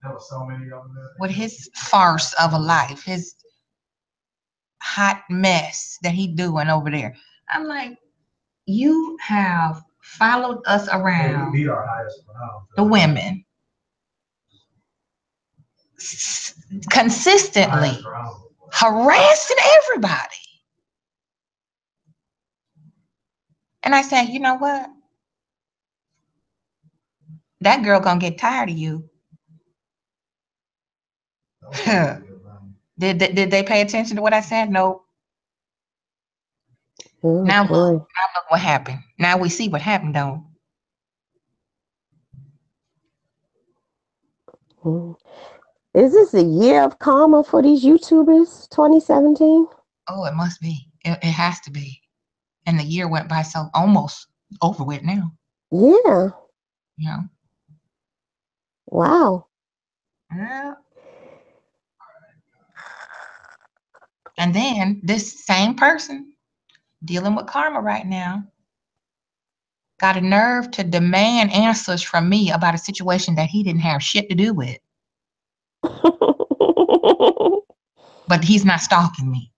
There was so many of them. with his farce of a life, his hot mess that he doing over there. I'm like, you have followed us We around, beat our highest round. the women, consistently Highest round. harassing everybody. And I said, you know what? That girl gonna get tired of you. Did they pay attention to what I said? No. Oh Now boy. look what happened. Now we see what happened, though. Mm. Is this the year of karma for these YouTubers? 2017? Oh, it must be. It has to be. And the year went by so almost over with now. Yeah. You know. Wow. Yeah. And then this same person dealing with karma right now got a nerve to demand answers from me about a situation that he didn't have shit to do with. But he's not stalking me.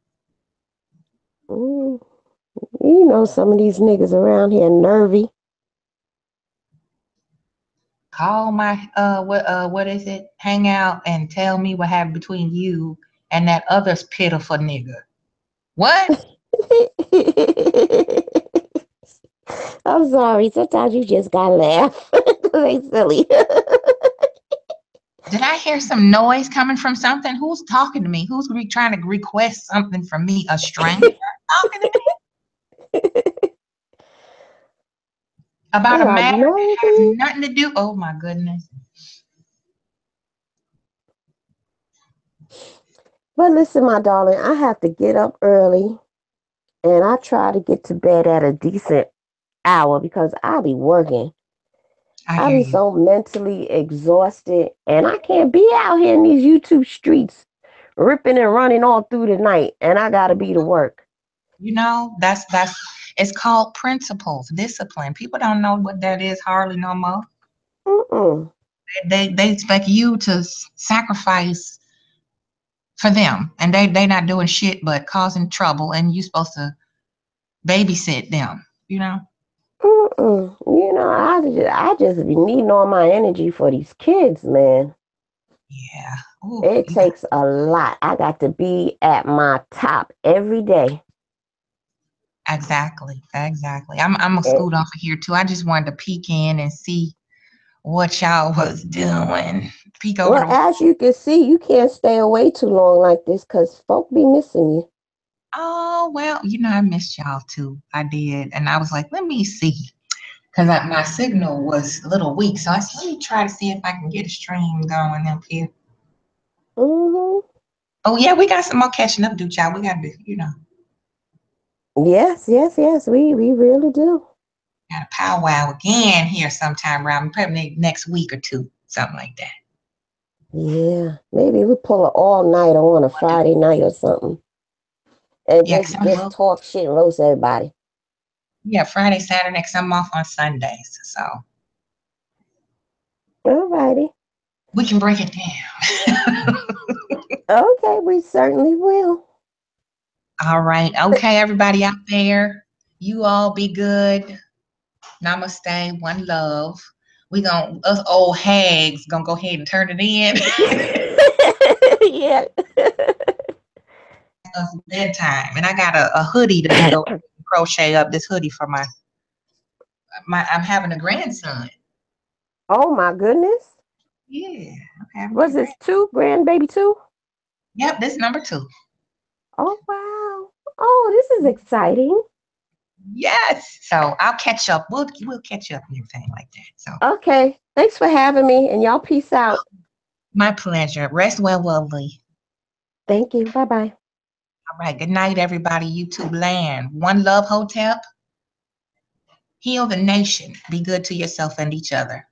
Mm, you know, some of these niggas around here nervy. Call my what is it? Hang out and tell me what happened between you and that other pitiful nigga. What? I'm sorry. Sometimes you just gotta laugh. They silly. Did I hear some noise coming from something? Who's talking to me? Who's trying to request something from me? A stranger talking to me about They a are matter that has nervy. nothing to do. Oh my goodness. But listen, my darling, I have to get up early and I try to get to bed at a decent hour because I be working. I I hear be you. so mentally exhausted and I can't be out here in these YouTube streets ripping and running all through the night and I gotta be to work. You know, that's it's called principles, discipline. People don't know what that is hardly no more. Mm-mm. They expect you to sacrifice for them, and they not doing shit but causing trouble, and you supposed to babysit them. You know? Mm-mm. You know, I just be needing all my energy for these kids, man. Yeah. Ooh, It you got takes a lot. I got to be at my top every day. exactly. I'm gonna Eh, scoot off of here too. I just wanted to peek in and see what y'all was doing. Peek over Well, the. as you can see, you can't stay away too long like this because folk be missing you. Oh well, you know I missed y'all too. I did, and I was like, let me see. Because my signal was a little weak. So I said, let me try to see if I can get a stream going up here. Hmm. Oh, yeah, we got some more catching up to do, child. We got to, Yes, yes, yes. We really do. got a powwow again here sometime around probably next week or two, something like that. Yeah. Maybe we pull an all night on a Friday night or something and Yeah, just talk shit and roast everybody. yeah, Friday, Saturday, because I'm off on Sundays. So All righty. We can break it down. Okay, we certainly will. All right. Okay, everybody out there, you all be good. Namaste. One love. Us old hags gonna go ahead and turn it in. Yeah. It's bedtime, and I got a hoodie to go crochet up this hoodie for my. I'm having a grandson. Oh my goodness. Yeah. I'm Was this two grandbaby two? Yep, this is number 2. Oh wow. Oh, this is exciting. Yes. So I'll catch up. We'll catch up and everything like that. So Okay. Thanks for having me, and y'all peace out. my pleasure. Rest well, lovely. Thank you. Bye bye. All right. Good night, everybody. YouTube land. One love, Hotep. Heal the nation. Be good to yourself and each other.